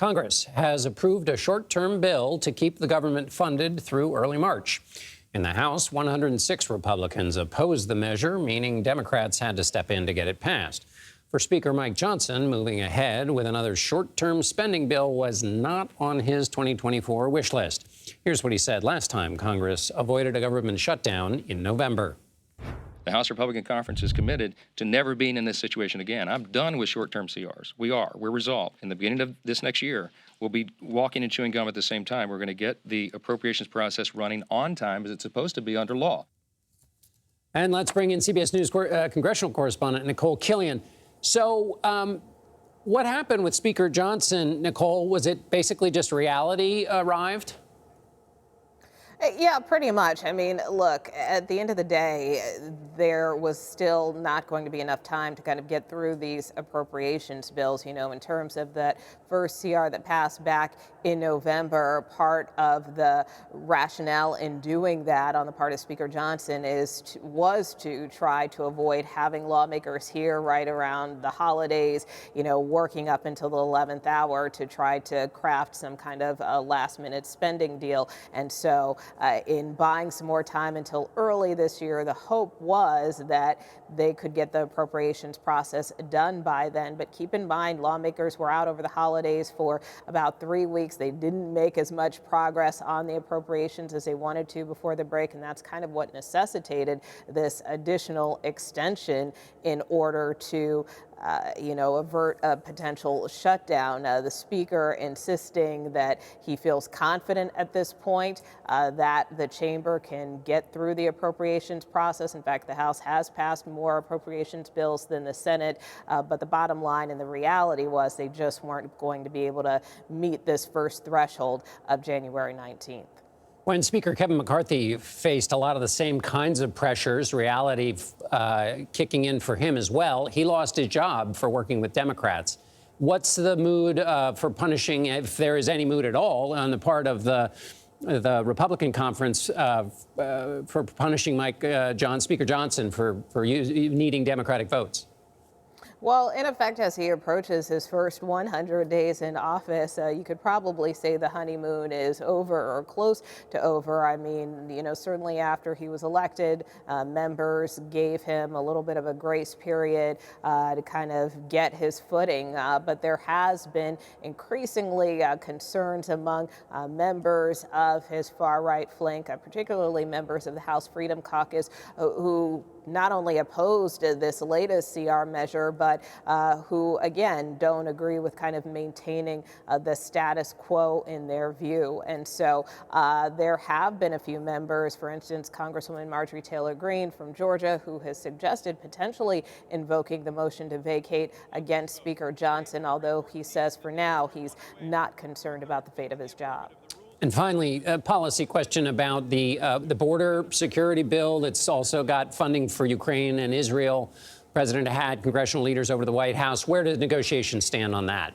Congress has approved a short-term bill to keep the government funded through early March. In the House, 106 Republicans opposed the measure, meaning Democrats had to step in to get it passed. For Speaker Mike Johnson, moving ahead with another short-term spending bill was not on his 2024 wish list. Here's what he said last time Congress avoided a government shutdown in November. The House Republican Conference is committed to never being in this situation again. I'm done with short-term CRs. We're resolved. In the beginning of this next year, we'll be walking and chewing gum at the same time. We're going to get the appropriations process running on time as it's supposed to be under law. And let's bring in CBS News congressional correspondent Nikole Killion. So what happened with Speaker Johnson, Nikole? Was it basically just reality arrived? Yeah, pretty much. I mean, look, at the end of the day, there was still not going to be enough time to kind of get through these appropriations bills, you know, in terms of that first CR that passed back in November. Part of the rationale in doing that on the part of Speaker Johnson was to try to avoid having lawmakers here right around the holidays, you know, working up until the 11th hour to try to craft some kind of a last-minute spending deal. And so in buying some more time until early this year, the hope was that they could get the appropriations process done by then. But keep in mind, lawmakers were out over the holidays for about 3 weeks. They didn't make as much progress on the appropriations as they wanted to before the break, and that's kind of what necessitated this additional extension in order to avert a potential shutdown. The speaker insisting that he feels confident at this point that the chamber can get through the appropriations process. In fact, the House has passed more appropriations bills than the Senate, but the bottom line and the reality was they just weren't going to be able to meet this first threshold of January 19th. When Speaker Kevin McCarthy faced a lot of the same kinds of pressures, reality kicking in for him as well, he lost his job for working with Democrats. What's the mood for punishing, if there is any mood at all, on the part of the Republican conference for punishing Speaker Johnson for needing Democratic votes? Well, in effect, as he approaches his first 100 days in office, you could probably say the honeymoon is over or close to over. I mean, you know, certainly after he was elected, members gave him a little bit of a grace period to kind of get his footing. But there has been increasingly concerns among members of his far-right flank, particularly members of the House Freedom Caucus, who not only opposed this latest CR measure, but who, again, don't agree with kind of maintaining the status quo in their view. And so there have been a few members, for instance, Congresswoman Marjorie Taylor Greene from Georgia, who has suggested potentially invoking the motion to vacate against Speaker Johnson, although he says for now he's not concerned about the fate of his job. And finally, a policy question about the border security bill that's also got funding for Ukraine and Israel. The president had congressional leaders over to the White House. Where does negotiations stand on that?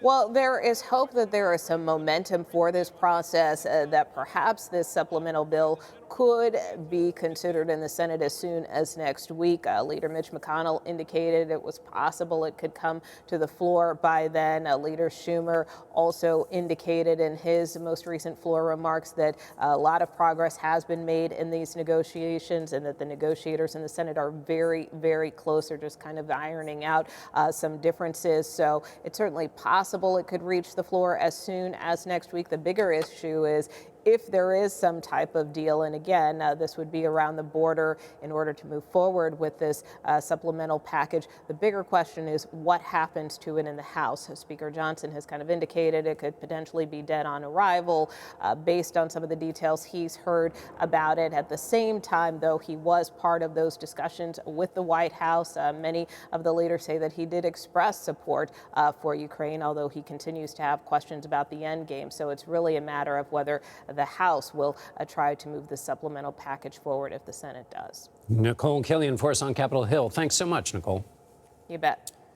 Well, there is hope that there is some momentum for this process, that perhaps this supplemental bill could be considered in the Senate as soon as next week. Leader Mitch McConnell indicated it was possible it could come to the floor by then. Leader Schumer also indicated in his most recent floor remarks that a lot of progress has been made in these negotiations and that the negotiators in the Senate are very, very close. They're just kind of ironing out some differences. So it's certainly possible it could reach the floor as soon as next week. The bigger issue is if there is some type of deal, and again, this would be around the border in order to move forward with this supplemental package. The bigger question is what happens to it in the House. Speaker Johnson has kind of indicated it could potentially be dead on arrival based on some of the details he's heard about it. At the same time, though, he was part of those discussions with the White House. Many of the leaders say that he did express support for Ukraine, although he continues to have questions about the end game. So it's really a matter of whether the House will try to move the supplemental package forward if the Senate does. Nikole Killion for us on Capitol Hill. Thanks so much, Nikole. You bet.